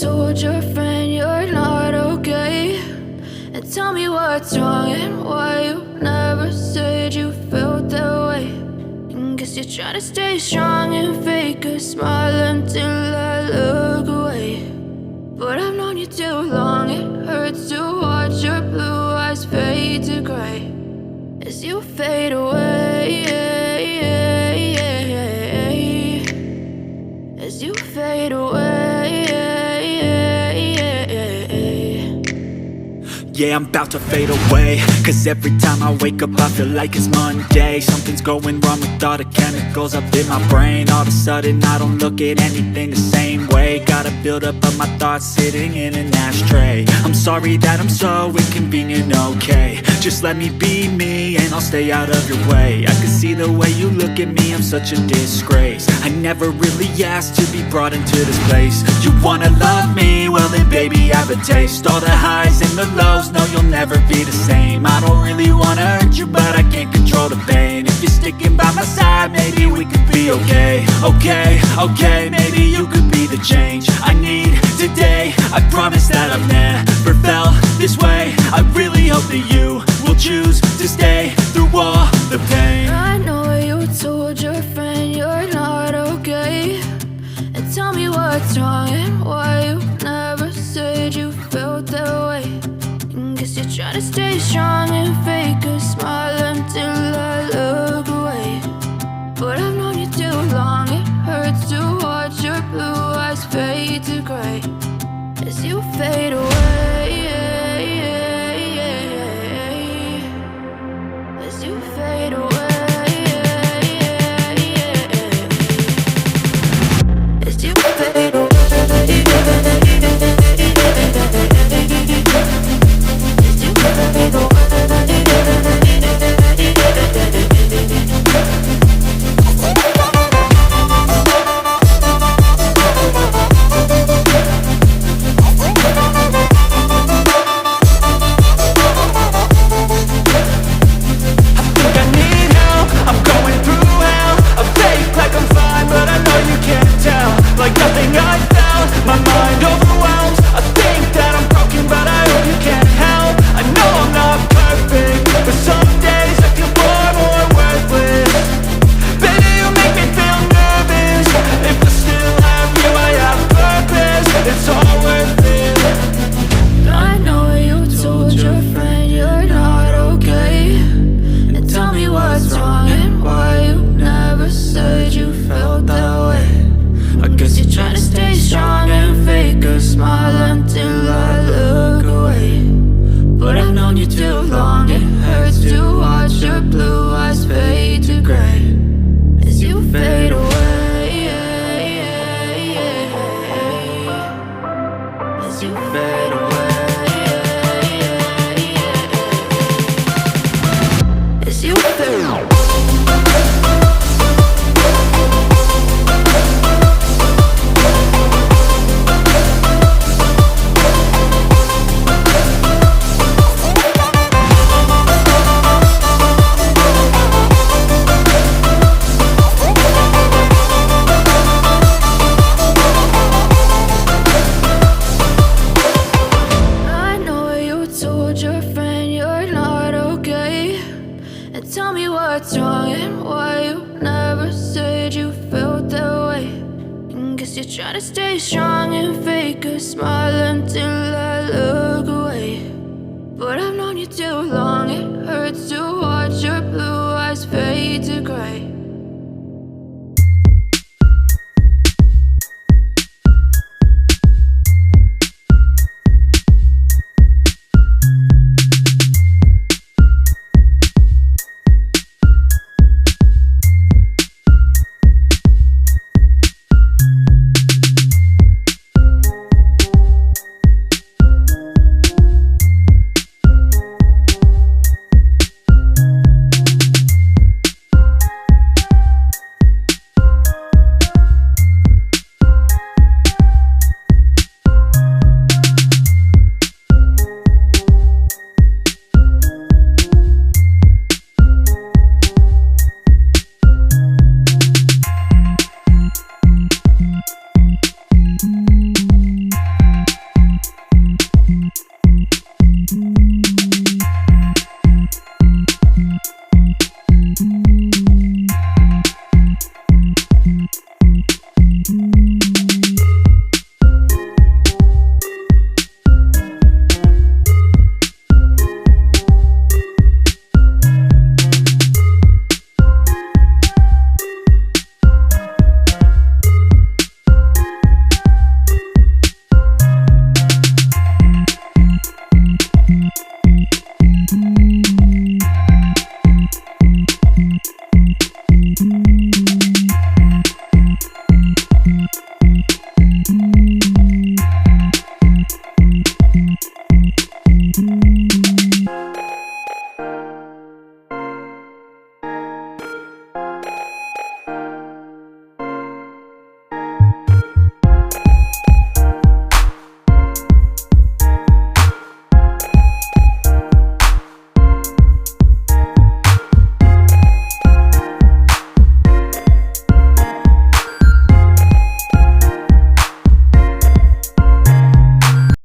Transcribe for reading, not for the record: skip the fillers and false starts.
told your friend you're not okay, and tell me what's wrong and why you never said you felt that way. And guess you're trying to stay strong and fake a smile until I look away. But I've known you too long, it hurts to watch your blue eyes fade to gray as you fade away, as you fade away. Yeah, I'm about to fade away, cause every time I wake up I feel like it's Monday. Something's going wrong with all the chemicals up in my brain. All of a sudden I don't look at anything the same way. Gotta build up of my thoughts sitting in an ashtray. I'm sorry that I'm so inconvenient, okay. Just let me be me and I'll stay out of your way. I can see the way you look at me, I'm such a disgrace. I never really asked to be brought into this place. You wanna love me? Well then baby I have a taste. All the highs and the lows, no you'll never be the same. I don't really wanna hurt you but I can't control the pain. If you're sticking by my side maybe we could be okay. Okay, maybe you could be the change I need today. I promise that I've never felt this way. I really hope that you will choose to stay through all the pain. I know you told your friend you're not okay, and tell me what's wrong and why you never said you felt that way. And guess you're trying to stay strong and fake a smile until I look away. But I've known you too long, it hurts to watch your blue eyes fade to gray as you fade away, as you fade away, as you fade away. Like nothing I felt, my mind overwhelmed. I think that I'm broken but I hope you can't help. I know I'm not perfect, but some days I feel far more worthless. Baby, you make me feel nervous. If I still have you, I have purpose. It's all worth it. I know you told your friend you're not okay, and tell me what's wrong and why you never said you felt that way. I guess you're trying to stay strong and fake a smile until I look away. But I've known you too long, it hurts to watch your blue eyes fade to gray as you fade away, as you fade away, as you fade away. Tell me what's wrong and why you never said you felt that way. And guess you're trying to stay strong and fake a smile until I look away. But I've known you too long, it hurts to watch your blue eyes fade to gray